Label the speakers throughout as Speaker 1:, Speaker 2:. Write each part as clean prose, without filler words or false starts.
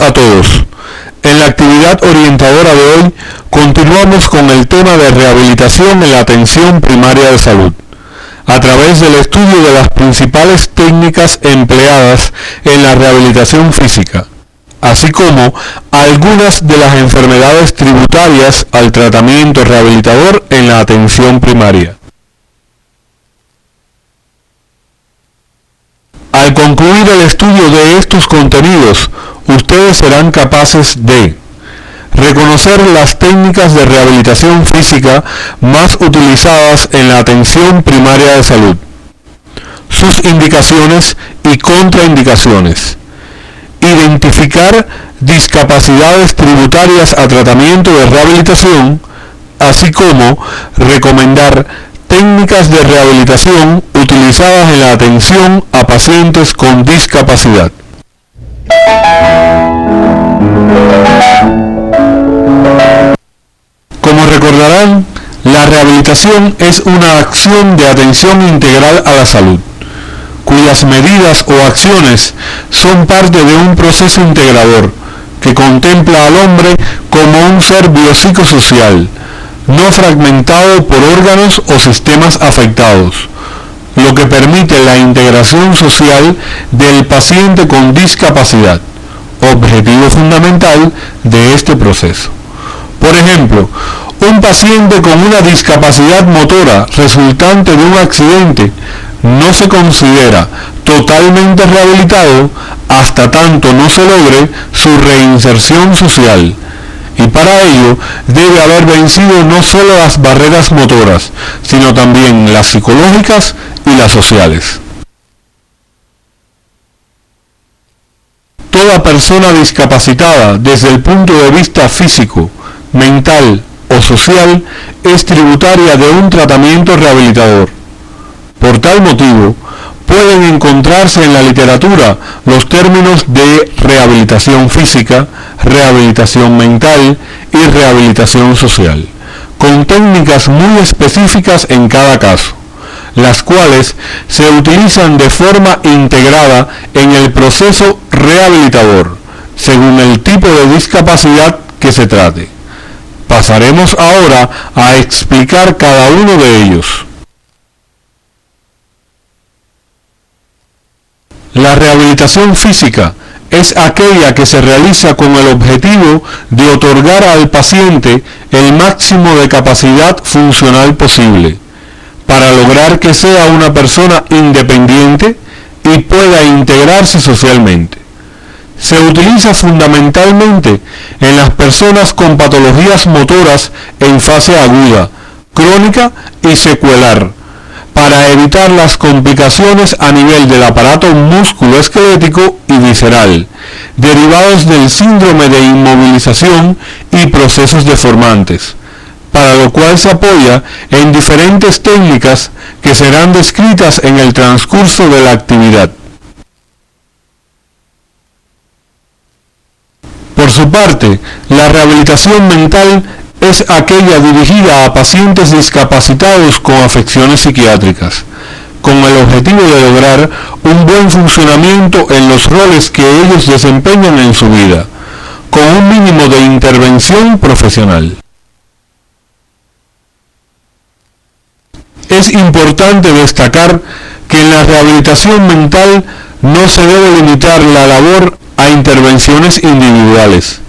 Speaker 1: a todos. En la actividad orientadora de hoy continuamos con el tema de rehabilitación en la atención primaria de salud, a través del estudio de las principales técnicas empleadas en la rehabilitación física, así como algunas de las enfermedades tributarias al tratamiento rehabilitador en la atención primaria. Al concluir el estudio de estos contenidos, ustedes serán capaces de reconocer las técnicas de rehabilitación física más utilizadas en la atención primaria de salud, sus indicaciones y contraindicaciones, identificar discapacidades tributarias a tratamiento de rehabilitación, así como recomendar técnicas de rehabilitación utilizadas en la atención a pacientes con discapacidad. Como recordarán, la rehabilitación es una acción de atención integral a la salud, cuyas medidas o acciones son parte de un proceso integrador que contempla al hombre como un ser biopsicosocial, no fragmentado por órganos o sistemas afectados, lo que permite la integración social del paciente con discapacidad, objetivo fundamental de este proceso. Por ejemplo, un paciente con una discapacidad motora resultante de un accidente no se considera totalmente rehabilitado hasta tanto no se logre su reinserción social, y para ello debe haber vencido no solo las barreras motoras, sino también las psicológicas y las sociales. Toda persona discapacitada desde el punto de vista físico, mental o social es tributaria de un tratamiento rehabilitador. Por tal motivo, pueden encontrarse en la literatura los términos de rehabilitación física, rehabilitación mental y rehabilitación social, con técnicas muy específicas en cada caso, las cuales se utilizan de forma integrada en el proceso rehabilitador, según el tipo de discapacidad que se trate. Pasaremos ahora a explicar cada uno de ellos. La rehabilitación física es aquella que se realiza con el objetivo de otorgar al paciente el máximo de capacidad funcional posible, para lograr que sea una persona independiente y pueda integrarse socialmente. Se utiliza fundamentalmente en las personas con patologías motoras en fase aguda, crónica y secuelar, para evitar las complicaciones a nivel del aparato musculoesquelético y visceral, derivados del síndrome de inmovilización y procesos deformantes, para lo cual se apoya en diferentes técnicas que serán descritas en el transcurso de la actividad. Por su parte, la rehabilitación mental es aquella dirigida a pacientes discapacitados con afecciones psiquiátricas, con el objetivo de lograr un buen funcionamiento en los roles que ellos desempeñan en su vida, con un mínimo de intervención profesional. Es importante destacar que en la rehabilitación mental no se debe limitar la labor a intervenciones individuales,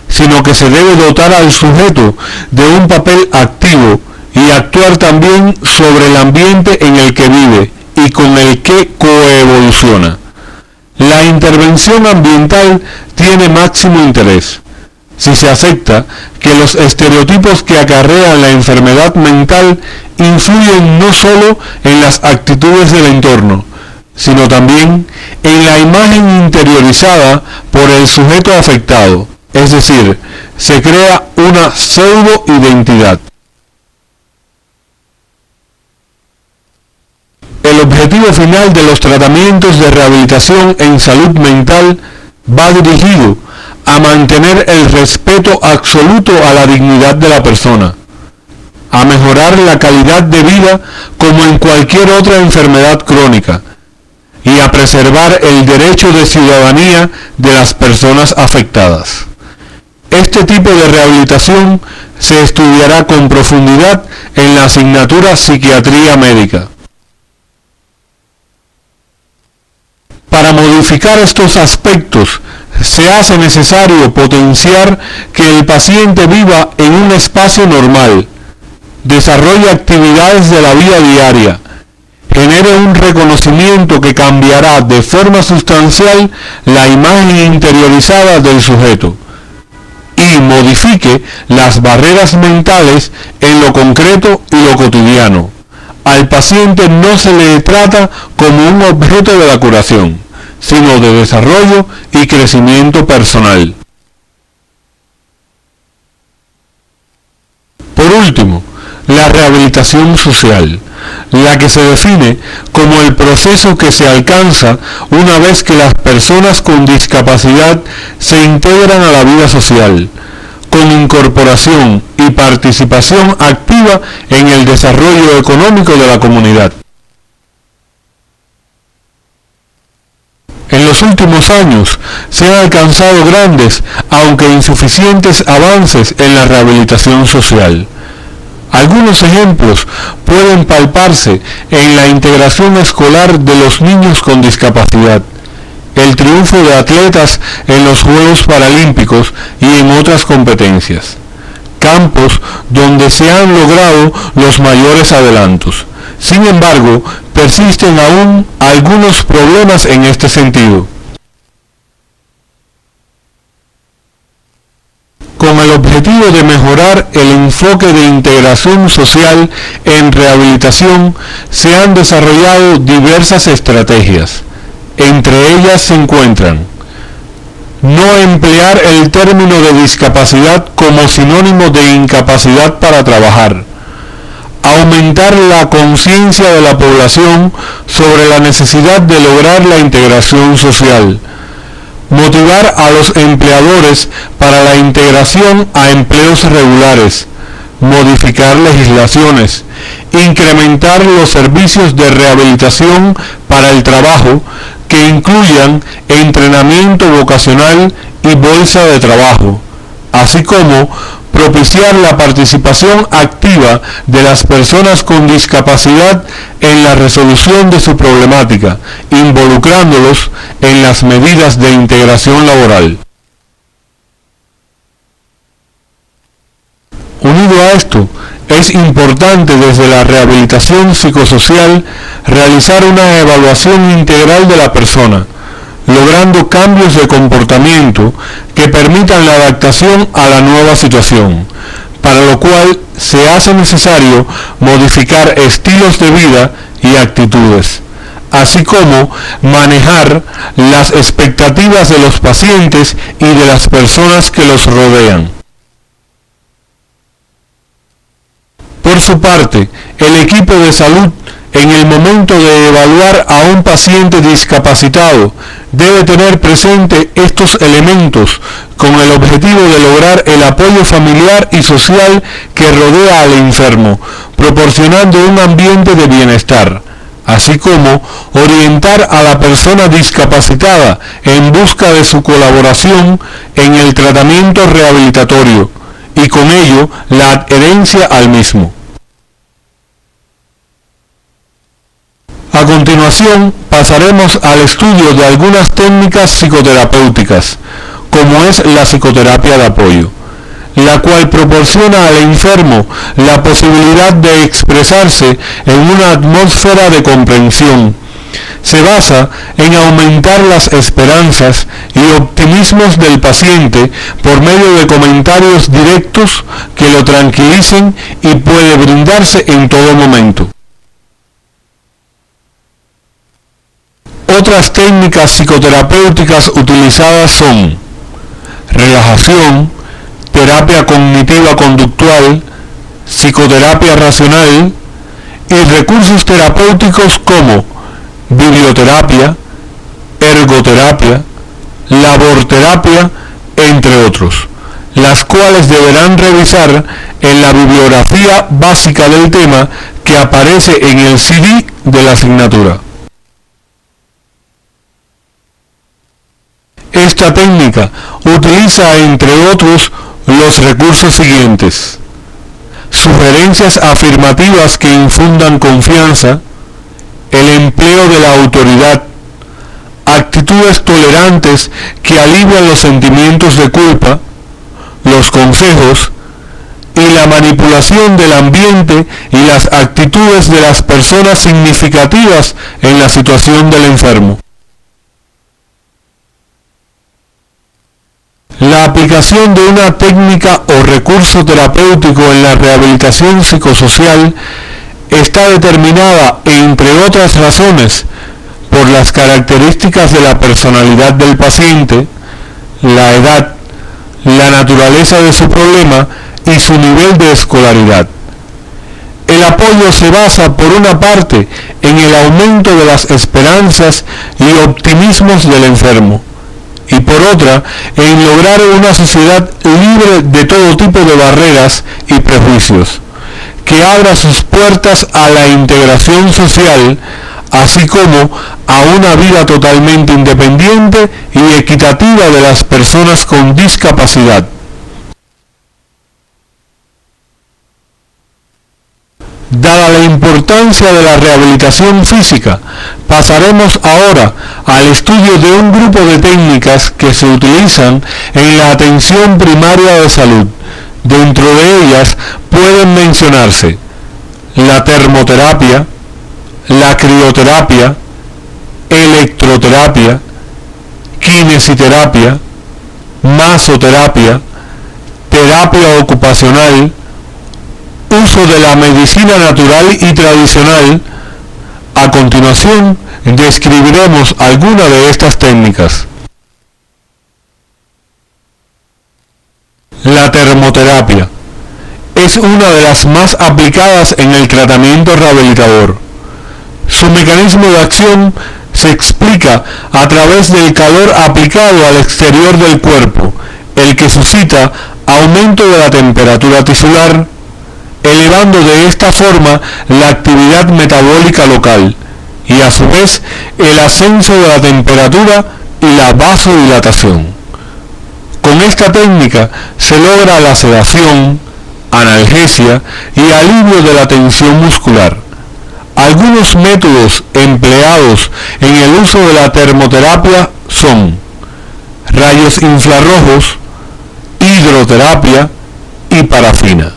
Speaker 1: sino que se debe dotar al sujeto de un papel activo y actuar también sobre el ambiente en el que vive y con el que coevoluciona. La intervención ambiental tiene máximo interés, si se acepta que los estereotipos que acarrean la enfermedad mental influyen no solo en las actitudes del entorno, sino también en la imagen interiorizada por el sujeto afectado. Es decir, se crea una pseudo-identidad. El objetivo final de los tratamientos de rehabilitación en salud mental va dirigido a mantener el respeto absoluto a la dignidad de la persona, a mejorar la calidad de vida como en cualquier otra enfermedad crónica, y a preservar el derecho de ciudadanía de las personas afectadas. Este tipo de rehabilitación se estudiará con profundidad en la asignatura Psiquiatría Médica. Para modificar estos aspectos, se hace necesario potenciar que el paciente viva en un espacio normal, desarrolle actividades de la vida diaria, genere un reconocimiento que cambiará de forma sustancial la imagen interiorizada del sujeto y modifique las barreras mentales en lo concreto y lo cotidiano. Al paciente no se le trata como un objeto de la curación, sino de desarrollo y crecimiento personal. Por último, la rehabilitación social, la que se define como el proceso que se alcanza una vez que las personas con discapacidad se integran a la vida social, con incorporación y participación activa en el desarrollo económico de la comunidad. En los últimos años se han alcanzado grandes, aunque insuficientes, avances en la rehabilitación social. Algunos ejemplos pueden palparse en la integración escolar de los niños con discapacidad, el triunfo de atletas en los Juegos Paralímpicos y en otras competencias, campos donde se han logrado los mayores adelantos. Sin embargo, persisten aún algunos problemas en este sentido. Con el objetivo de mejorar el enfoque de integración social en rehabilitación, se han desarrollado diversas estrategias. Entre ellas se encuentran: no emplear el término de discapacidad como sinónimo de incapacidad para trabajar, aumentar la conciencia de la población sobre la necesidad de lograr la integración social, motivar a los empleadores para la integración a empleos regulares, modificar legislaciones, incrementar los servicios de rehabilitación para el trabajo que incluyan entrenamiento vocacional y bolsa de trabajo, así como propiciar la participación activa de las personas con discapacidad en la resolución de su problemática, involucrándolos en las medidas de integración laboral. Unido a esto, es importante desde la rehabilitación psicosocial realizar una evaluación integral de la persona, logrando cambios de comportamiento que permitan la adaptación a la nueva situación, para lo cual se hace necesario modificar estilos de vida y actitudes, así como manejar las expectativas de los pacientes y de las personas que los rodean. Por su parte, el equipo de salud, en el momento de evaluar a un paciente discapacitado, debe tener presente estos elementos con el objetivo de lograr el apoyo familiar y social que rodea al enfermo, proporcionando un ambiente de bienestar, así como orientar a la persona discapacitada en busca de su colaboración en el tratamiento rehabilitatorio y con ello la adherencia al mismo. A continuación, pasaremos al estudio de algunas técnicas psicoterapéuticas, como es la psicoterapia de apoyo, la cual proporciona al enfermo la posibilidad de expresarse en una atmósfera de comprensión. Se basa en aumentar las esperanzas y optimismos del paciente por medio de comentarios directos que lo tranquilicen y puede brindarse en todo momento. Otras técnicas psicoterapéuticas utilizadas son relajación, terapia cognitiva conductual, psicoterapia racional y recursos terapéuticos como biblioterapia, ergoterapia, laborterapia, entre otros, las cuales deberán revisar en la bibliografía básica del tema que aparece en el CD de la asignatura. Esta técnica utiliza, entre otros, los recursos siguientes: sugerencias afirmativas que infundan confianza, el empleo de la autoridad, actitudes tolerantes que alivian los sentimientos de culpa, los consejos y la manipulación del ambiente y las actitudes de las personas significativas en la situación del enfermo. La aplicación de una técnica o recurso terapéutico en la rehabilitación psicosocial está determinada, entre otras razones, por las características de la personalidad del paciente, la edad, la naturaleza de su problema y su nivel de escolaridad. El apoyo se basa, por una parte, en el aumento de las esperanzas y optimismos del enfermo, y por otra, en lograr una sociedad libre de todo tipo de barreras y prejuicios, que abra sus puertas a la integración social, así como a una vida totalmente independiente y equitativa de las personas con discapacidad. Dada la importancia de la rehabilitación física, pasaremos ahora al estudio de un grupo de técnicas que se utilizan en la atención primaria de salud. Dentro de ellas pueden mencionarse la termoterapia, la crioterapia, electroterapia, kinesiterapia, masoterapia, terapia ocupacional, uso de la medicina natural y tradicional. A continuación, describiremos algunas de estas técnicas. La termoterapia es una de las más aplicadas en el tratamiento rehabilitador. Su mecanismo de acción se explica a través del calor aplicado al exterior del cuerpo, el que suscita aumento de la temperatura tisular, elevando de esta forma la actividad metabólica local y a su vez el ascenso de la temperatura y la vasodilatación. Con esta técnica se logra la sedación, analgesia y alivio de la tensión muscular. Algunos métodos empleados en el uso de la termoterapia son rayos infrarrojos, hidroterapia y parafina.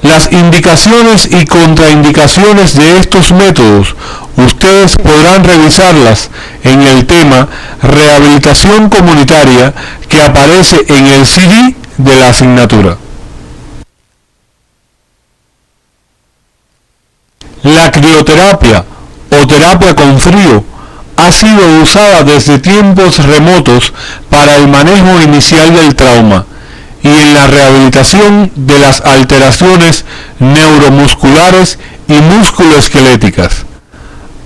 Speaker 1: Las indicaciones y contraindicaciones de estos métodos ustedes podrán revisarlas en el tema Rehabilitación Comunitaria que aparece en el CD de la asignatura. La crioterapia o terapia con frío ha sido usada desde tiempos remotos para el manejo inicial del trauma y en la rehabilitación de las alteraciones neuromusculares y musculoesqueléticas.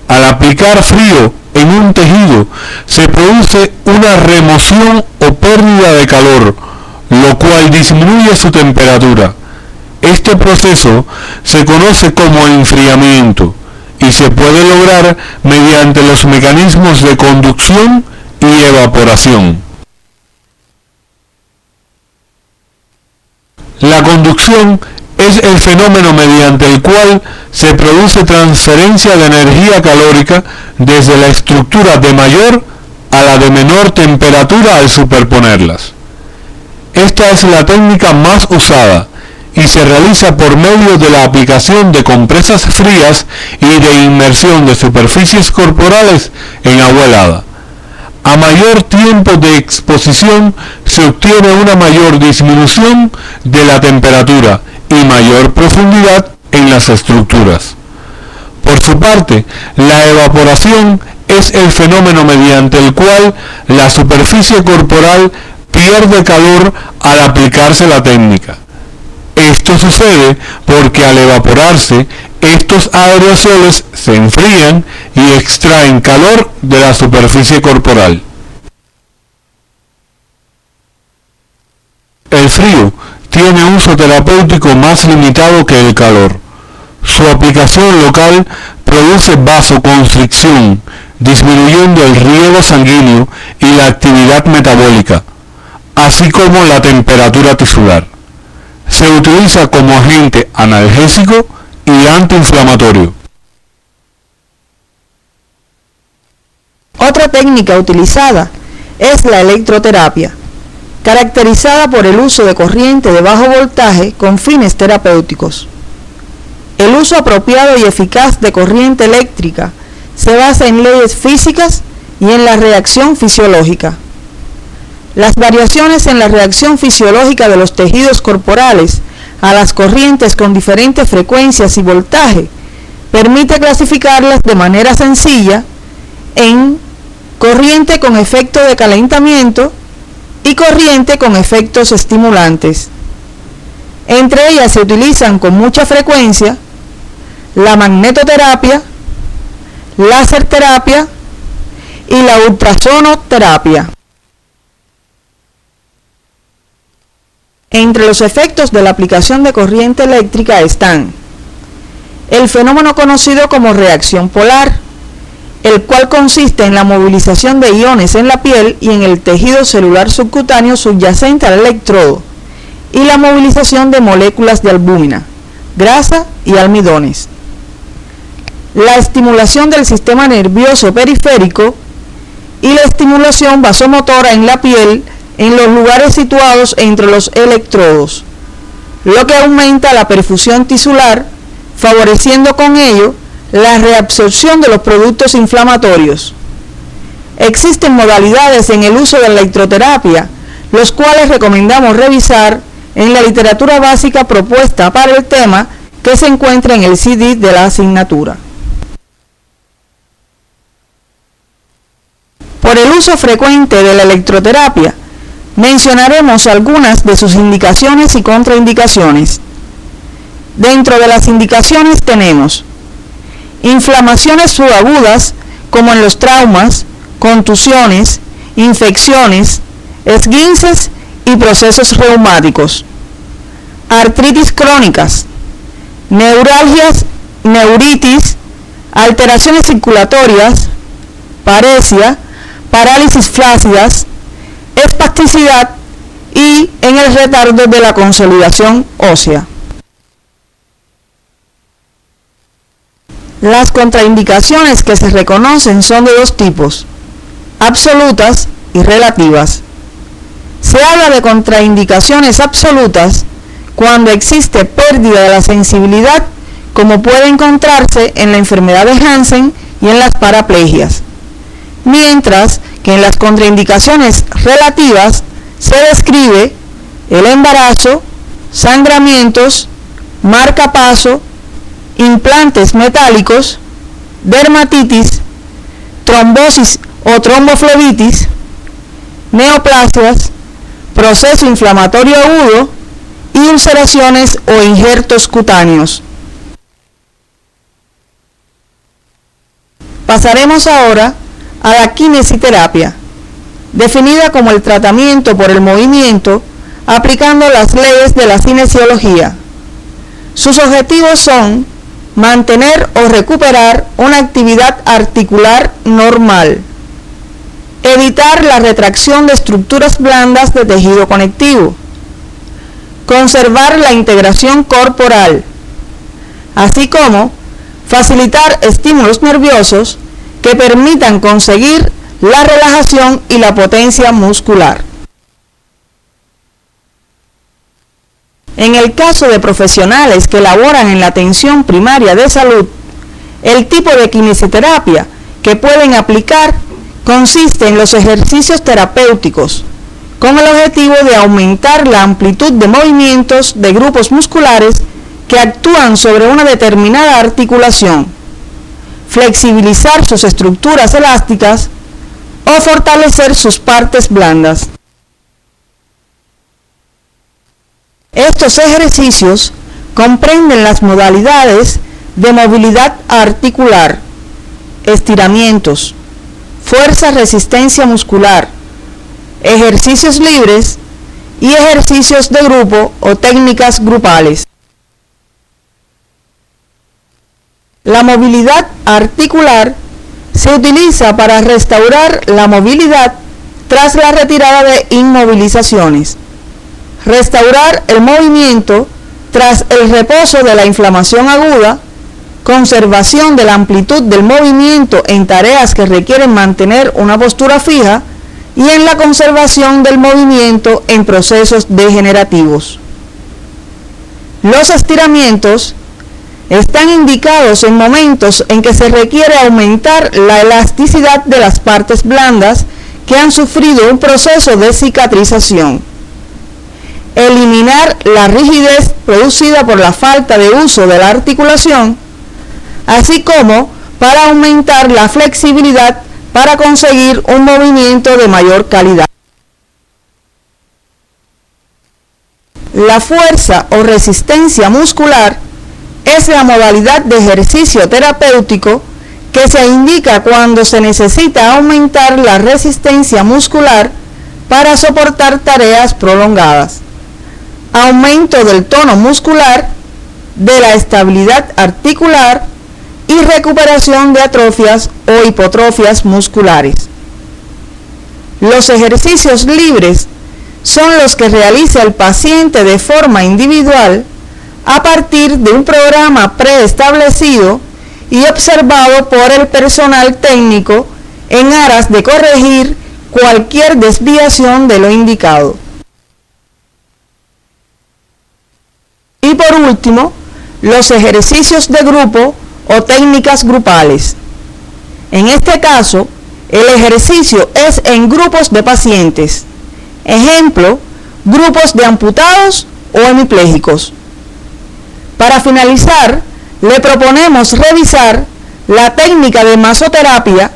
Speaker 1: Al aplicar frío en un tejido se produce una remoción o pérdida de calor, lo cual disminuye su temperatura. Este proceso se conoce como enfriamiento y se puede lograr mediante los mecanismos de conducción y evaporación. La conducción es el fenómeno mediante el cual se produce transferencia de energía calórica desde la estructura de mayor a la de menor temperatura al superponerlas. Esta es la técnica más usada y se realiza por medio de la aplicación de compresas frías y de inmersión de superficies corporales en agua helada. A mayor tiempo de exposición se obtiene una mayor disminución de la temperatura y mayor profundidad en las estructuras. Por su parte, la evaporación es el fenómeno mediante el cual la superficie corporal pierde calor al aplicarse la técnica. Esto sucede porque al evaporarse, estos aerosoles se enfrían y extraen calor de la superficie corporal. El frío tiene uso terapéutico más limitado que el calor. Su aplicación local produce vasoconstricción, disminuyendo el riego sanguíneo y la actividad metabólica, así como la temperatura tisular. Se utiliza como agente analgésico y antiinflamatorio.
Speaker 2: Otra técnica utilizada es la electroterapia, caracterizada por el uso de corriente de bajo voltaje con fines terapéuticos. El uso apropiado y eficaz de corriente eléctrica se basa en leyes físicas y en la reacción fisiológica. Las variaciones en la reacción fisiológica de los tejidos corporales a las corrientes con diferentes frecuencias y voltaje permite clasificarlas de manera sencilla en corriente con efecto de calentamiento y corriente con efectos estimulantes. Entre ellas se utilizan con mucha frecuencia la magnetoterapia, láser terapia y la ultrasonoterapia. Entre los efectos de la aplicación de corriente eléctrica están el fenómeno conocido como reacción polar, el cual consiste en la movilización de iones en la piel y en el tejido celular subcutáneo subyacente al electrodo, y la movilización de moléculas de albúmina, grasa y almidones. La estimulación del sistema nervioso periférico y la estimulación vasomotora en la piel en los lugares situados entre los electrodos, lo que aumenta la perfusión tisular, favoreciendo con ello la reabsorción de los productos inflamatorios. Existen modalidades en el uso de la electroterapia, los cuales recomendamos revisar en la literatura básica propuesta para el tema que se encuentra en el CD de la asignatura. Por el uso frecuente de la electroterapia, mencionaremos algunas de sus indicaciones y contraindicaciones. Dentro de las indicaciones tenemos inflamaciones subagudas como en los traumas, contusiones, infecciones, esguinces y procesos reumáticos, artritis crónicas, neuralgias, neuritis, alteraciones circulatorias, paresia, parálisis flácidas, espasticidad y en el retardo de la consolidación ósea. Las contraindicaciones que se reconocen son de dos tipos, absolutas y relativas. Se habla de contraindicaciones absolutas cuando existe pérdida de la sensibilidad, como puede encontrarse en la enfermedad de Hansen y en las paraplegias, mientras que en las contraindicaciones relativas se describe el embarazo, sangramientos, marcapaso, implantes metálicos, dermatitis, trombosis o tromboflebitis, neoplasias, proceso inflamatorio agudo y ulceraciones o injertos cutáneos. Pasaremos ahora a la kinesiterapia, definida como el tratamiento por el movimiento aplicando las leyes de la cinesiología. Sus objetivos son mantener o recuperar una actividad articular normal, evitar la retracción de estructuras blandas de tejido conectivo, conservar la integración corporal, así como facilitar estímulos nerviosos que permitan conseguir la relajación y la potencia muscular. En el caso de profesionales que laboran en la atención primaria de salud, el tipo de kinesioterapia que pueden aplicar consiste en los ejercicios terapéuticos, con el objetivo de aumentar la amplitud de movimientos de grupos musculares que actúan sobre una determinada articulación, flexibilizar sus estructuras elásticas o fortalecer sus partes blandas. Estos ejercicios comprenden las modalidades de movilidad articular, estiramientos, fuerza-resistencia muscular, ejercicios libres y ejercicios de grupo o técnicas grupales. La movilidad articular se utiliza para restaurar la movilidad tras la retirada de inmovilizaciones, restaurar el movimiento tras el reposo de la inflamación aguda, conservación de la amplitud del movimiento en tareas que requieren mantener una postura fija y en la conservación del movimiento en procesos degenerativos. Los estiramientos están indicados en momentos en que se requiere aumentar la elasticidad de las partes blandas que han sufrido un proceso de cicatrización, eliminar la rigidez producida por la falta de uso de la articulación, así como para aumentar la flexibilidad para conseguir un movimiento de mayor calidad. La fuerza o resistencia muscular es la modalidad de ejercicio terapéutico que se indica cuando se necesita aumentar la resistencia muscular para soportar tareas prolongadas, aumento del tono muscular, de la estabilidad articular y recuperación de atrofias o hipotrofias musculares. Los ejercicios libres son los que realiza el paciente de forma individual a partir de un programa preestablecido y observado por el personal técnico en aras de corregir cualquier desviación de lo indicado. Y por último, los ejercicios de grupo o técnicas grupales. En este caso, el ejercicio es en grupos de pacientes. Ejemplo, grupos de amputados o hemipléjicos. Para finalizar, le proponemos revisar la técnica de masoterapia,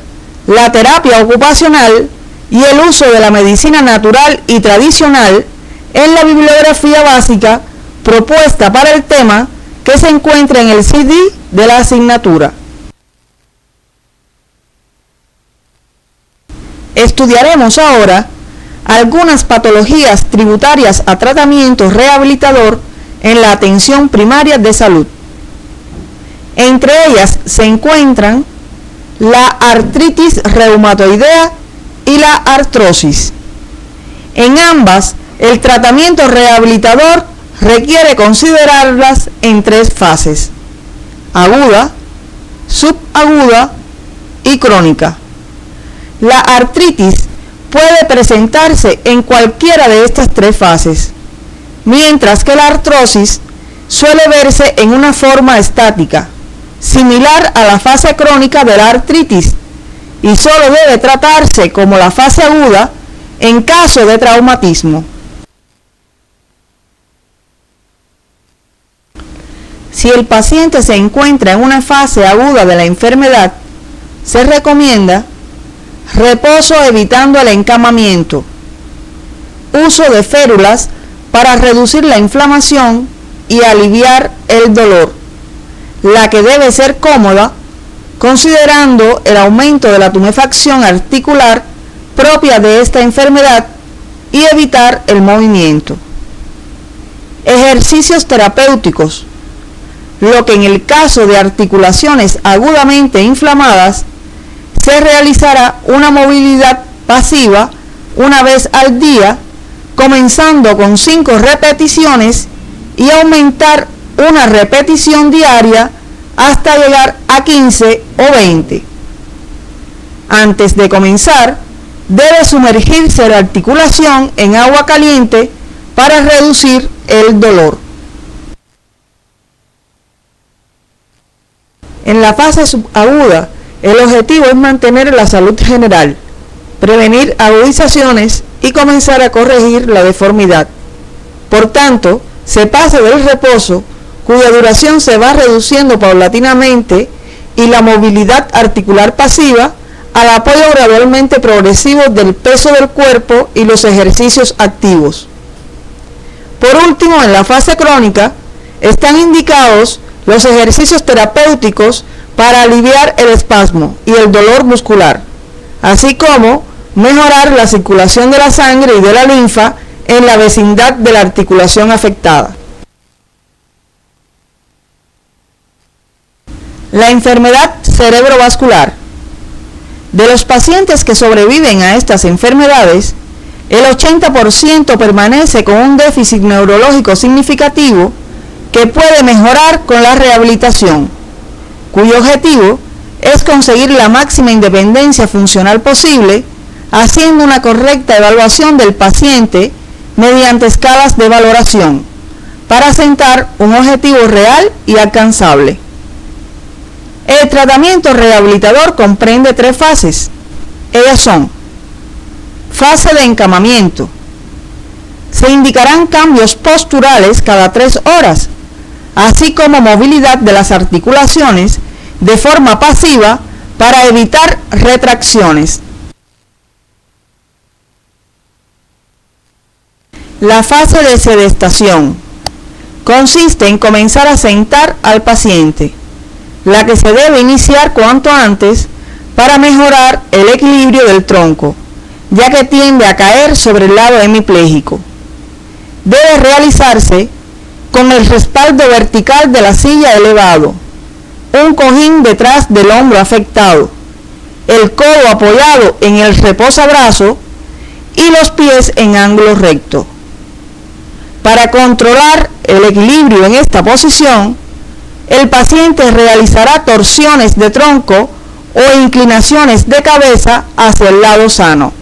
Speaker 2: la terapia ocupacional y el uso de la medicina natural y tradicional en la bibliografía básica propuesta para el tema que se encuentra en el CD de la asignatura. Estudiaremos ahora algunas patologías tributarias a tratamiento rehabilitador en la atención primaria de salud. Entre ellas se encuentran la artritis reumatoidea y la artrosis. En ambas, el tratamiento rehabilitador requiere considerarlas en tres fases: aguda, subaguda y crónica. La artritis puede presentarse en cualquiera de estas tres fases, mientras que la artrosis suele verse en una forma estática, similar a la fase crónica de la artritis, y solo debe tratarse como la fase aguda en caso de traumatismo. Si el paciente se encuentra en una fase aguda de la enfermedad, se recomienda reposo evitando el encamamiento, uso de férulas para reducir la inflamación y aliviar el dolor, la que debe ser cómoda, considerando el aumento de la tumefacción articular propia de esta enfermedad y evitar el movimiento. Ejercicios terapéuticos. Lo que en el caso de articulaciones agudamente inflamadas, se realizará una movilidad pasiva una vez al día, comenzando con 5 repeticiones y aumentar una repetición diaria hasta llegar a 15 o 20. Antes de comenzar, debe sumergirse la articulación en agua caliente para reducir el dolor. En la fase subaguda, el objetivo es mantener la salud general, prevenir agudizaciones y comenzar a corregir la deformidad. Por tanto, se pasa del reposo, cuya duración se va reduciendo paulatinamente, y la movilidad articular pasiva al apoyo gradualmente progresivo del peso del cuerpo y los ejercicios activos. Por último, en la fase crónica, están indicados los ejercicios terapéuticos para aliviar el espasmo y el dolor muscular, así como mejorar la circulación de la sangre y de la linfa en la vecindad de la articulación afectada. La enfermedad cerebrovascular. De los pacientes que sobreviven a estas enfermedades, el 80% permanece con un déficit neurológico significativo que puede mejorar con la rehabilitación, cuyo objetivo es conseguir la máxima independencia funcional posible, haciendo una correcta evaluación del paciente mediante escalas de valoración, para asentar un objetivo real y alcanzable. El tratamiento rehabilitador comprende 3 fases. Ellas son: fase de encamamiento. Se indicarán cambios posturales cada 3 horas, así como movilidad de las articulaciones de forma pasiva para evitar retracciones. La fase de sedestación consiste en comenzar a sentar al paciente, la que se debe iniciar cuanto antes para mejorar el equilibrio del tronco, ya que tiende a caer sobre el lado hemipléjico. Debe realizarse con el respaldo vertical de la silla elevado, un cojín detrás del hombro afectado, el codo apoyado en el reposabrazo y los pies en ángulo recto. Para controlar el equilibrio en esta posición, el paciente realizará torsiones de tronco o inclinaciones de cabeza hacia el lado sano.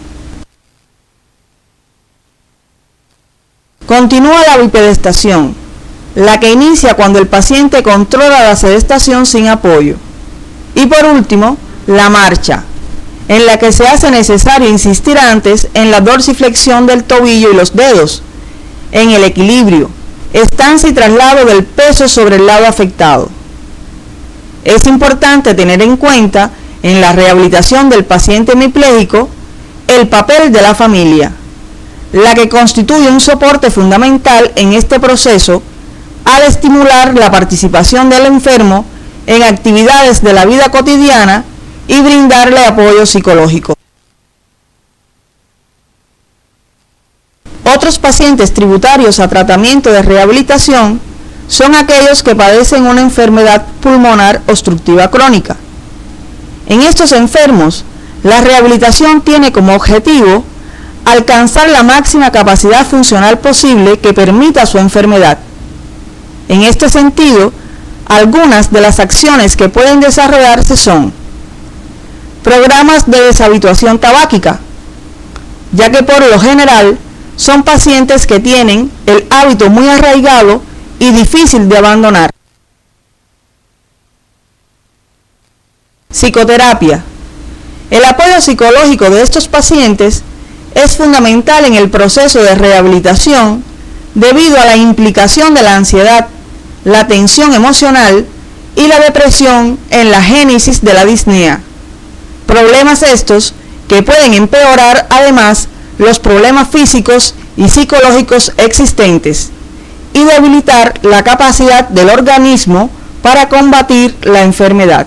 Speaker 2: Continúa la bipedestación, la que inicia cuando el paciente controla la sedestación sin apoyo. Y por último, la marcha, en la que se hace necesario insistir antes en la dorsiflexión del tobillo y los dedos, en el equilibrio, estancia y traslado del peso sobre el lado afectado. Es importante tener en cuenta en la rehabilitación del paciente hemipléjico el papel de la familia, la que constituye un soporte fundamental en este proceso al estimular la participación del enfermo en actividades de la vida cotidiana y brindarle apoyo psicológico. Otros pacientes tributarios a tratamiento de rehabilitación son aquellos que padecen una enfermedad pulmonar obstructiva crónica. En estos enfermos, la rehabilitación tiene como objetivo alcanzar la máxima capacidad funcional posible que permita su enfermedad. En este sentido, algunas de las acciones que pueden desarrollarse son: programas de deshabituación tabáquica, ya que por lo general son pacientes que tienen el hábito muy arraigado y difícil de abandonar. Psicoterapia. El apoyo psicológico de estos pacientes es fundamental en el proceso de rehabilitación debido a la implicación de la ansiedad, la tensión emocional y la depresión en la génesis de la disnea. Problemas estos que pueden empeorar además los problemas físicos y psicológicos existentes y debilitar la capacidad del organismo para combatir la enfermedad.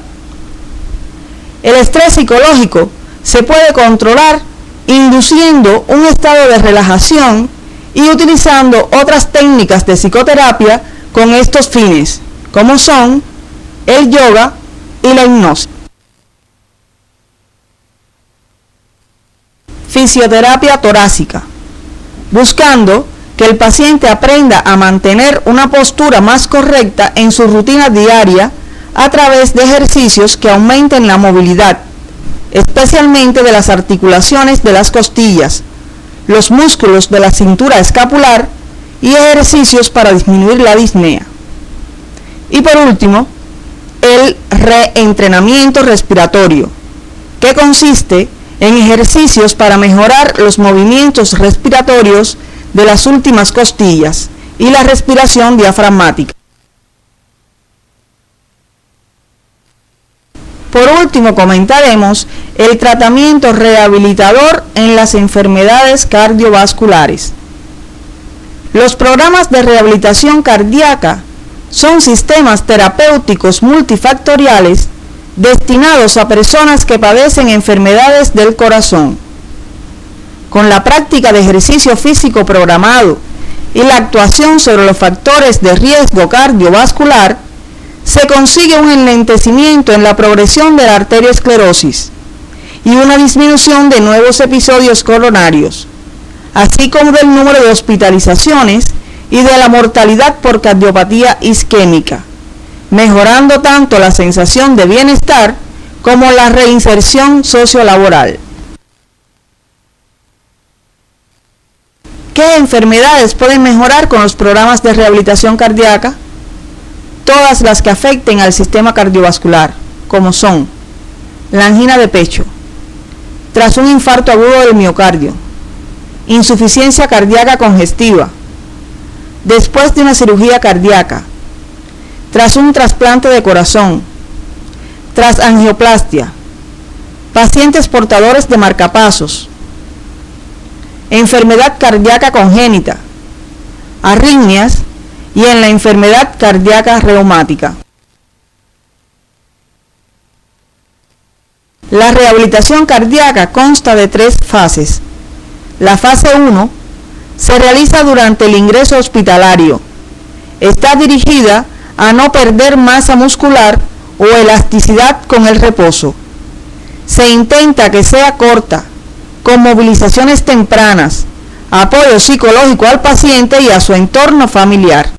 Speaker 2: El estrés psicológico se puede controlar induciendo un estado de relajación y utilizando otras técnicas de psicoterapia con estos fines, como son el yoga y la hipnosis. Fisioterapia torácica, buscando que el paciente aprenda a mantener una postura más correcta en su rutina diaria a través de ejercicios que aumenten la movilidad, especialmente de las articulaciones de las costillas, los músculos de la cintura escapular y ejercicios para disminuir la disnea. Y por último, el reentrenamiento respiratorio, que consiste en ejercicios para mejorar los movimientos respiratorios de las últimas costillas y la respiración diafragmática. Por último, comentaremos el tratamiento rehabilitador en las enfermedades cardiovasculares. Los programas de rehabilitación cardíaca son sistemas terapéuticos multifactoriales destinados a personas que padecen enfermedades del corazón. Con la práctica de ejercicio físico programado y la actuación sobre los factores de riesgo cardiovascular, se consigue un enlentecimiento en la progresión de la arteriosclerosis y una disminución de nuevos episodios coronarios, así como del número de hospitalizaciones y de la mortalidad por cardiopatía isquémica, mejorando tanto la sensación de bienestar como la reinserción sociolaboral. ¿Qué enfermedades pueden mejorar con los programas de rehabilitación cardíaca? Todas las que afecten al sistema cardiovascular, como son la angina de pecho, tras un infarto agudo del miocardio, insuficiencia cardíaca congestiva, después de una cirugía cardíaca, tras un trasplante de corazón, tras angioplastia, pacientes portadores de marcapasos, enfermedad cardíaca congénita, arritmias y en la enfermedad cardíaca reumática. La rehabilitación cardíaca consta de 3 fases. La fase 1 se realiza durante el ingreso hospitalario. Está dirigida a no perder masa muscular o elasticidad con el reposo. Se intenta que sea corta, con movilizaciones tempranas, apoyo psicológico al paciente y a su entorno familiar.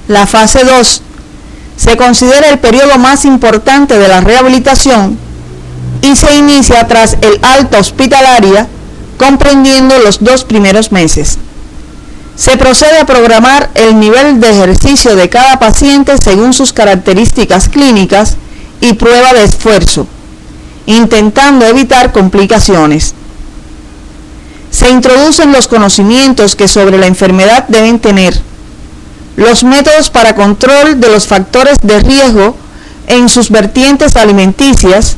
Speaker 2: La fase 2 se considera el periodo más importante de la rehabilitación y se inicia tras el alta hospitalaria, comprendiendo los 2 primeros meses. Se procede a programar el nivel de ejercicio de cada paciente según sus características clínicas y prueba de esfuerzo, intentando evitar complicaciones. Se introducen los conocimientos que sobre la enfermedad deben tener, los métodos para control de los factores de riesgo en sus vertientes alimenticias,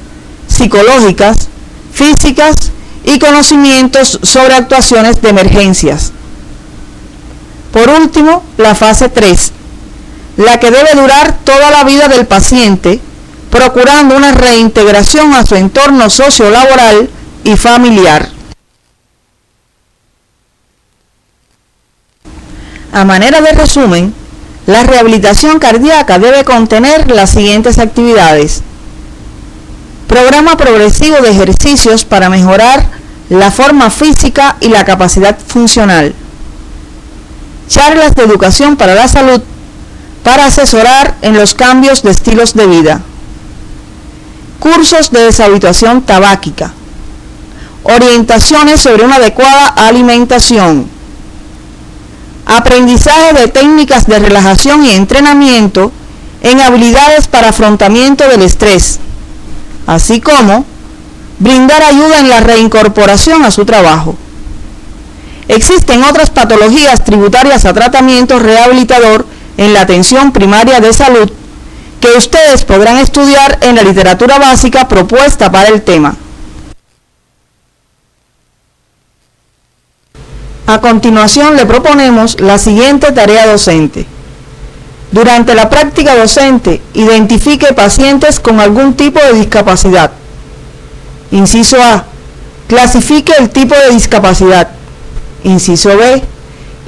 Speaker 2: psicológicas, físicas y conocimientos sobre actuaciones de emergencias. Por último, la fase 3, la que debe durar toda la vida del paciente, procurando una reintegración a su entorno sociolaboral y familiar. A manera de resumen, la rehabilitación cardíaca debe contener las siguientes actividades: programa progresivo de ejercicios para mejorar la forma física y la capacidad funcional, charlas de educación para la salud para asesorar en los cambios de estilos de vida, cursos de deshabituación tabáquica, orientaciones sobre una adecuada alimentación, aprendizaje de técnicas de relajación y entrenamiento en habilidades para afrontamiento del estrés, así como brindar ayuda en la reincorporación a su trabajo. Existen otras patologías tributarias a tratamiento rehabilitador en la atención primaria de salud que ustedes podrán estudiar en la literatura básica propuesta para el tema. A continuación le proponemos la siguiente tarea docente. Durante la práctica docente, identifique pacientes con algún tipo de discapacidad. Inciso A. Clasifique el tipo de discapacidad. Inciso B.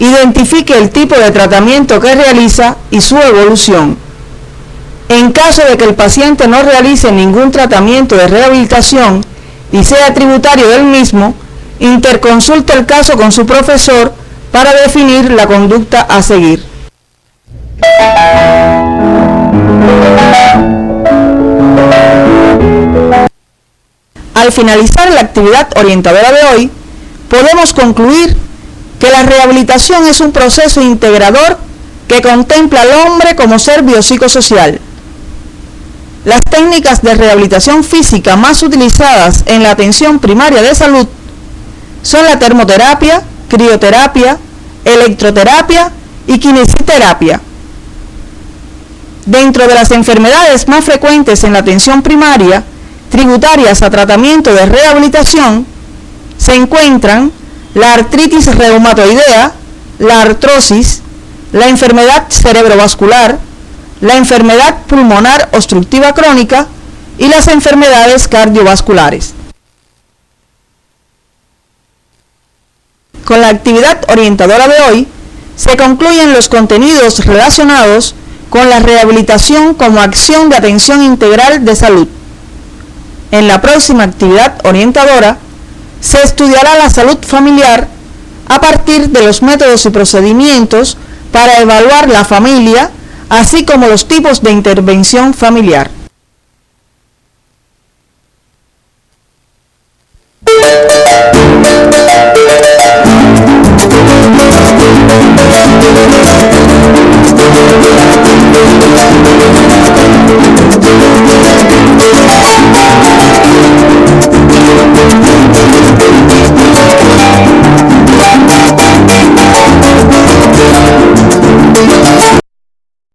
Speaker 2: Identifique el tipo de tratamiento que realiza y su evolución. En caso de que el paciente no realice ningún tratamiento de rehabilitación y sea tributario del mismo, interconsulte el caso con su profesor para definir la conducta a seguir. Al finalizar la actividad orientadora de hoy, podemos concluir que la rehabilitación es un proceso integrador que contempla al hombre como ser biopsicosocial. Las técnicas de rehabilitación física más utilizadas en la atención primaria de salud son la termoterapia, crioterapia, electroterapia y kinesiterapia. Dentro de las enfermedades más frecuentes en la atención primaria, tributarias a tratamiento de rehabilitación, se encuentran la artritis reumatoidea, la artrosis, la enfermedad cerebrovascular, la enfermedad pulmonar obstructiva crónica y las enfermedades cardiovasculares. Con la actividad orientadora de hoy, se concluyen los contenidos relacionados con la rehabilitación como acción de atención integral de salud. En la próxima actividad orientadora se estudiará la salud familiar a partir de los métodos y procedimientos para evaluar la familia, así como los tipos de intervención familiar.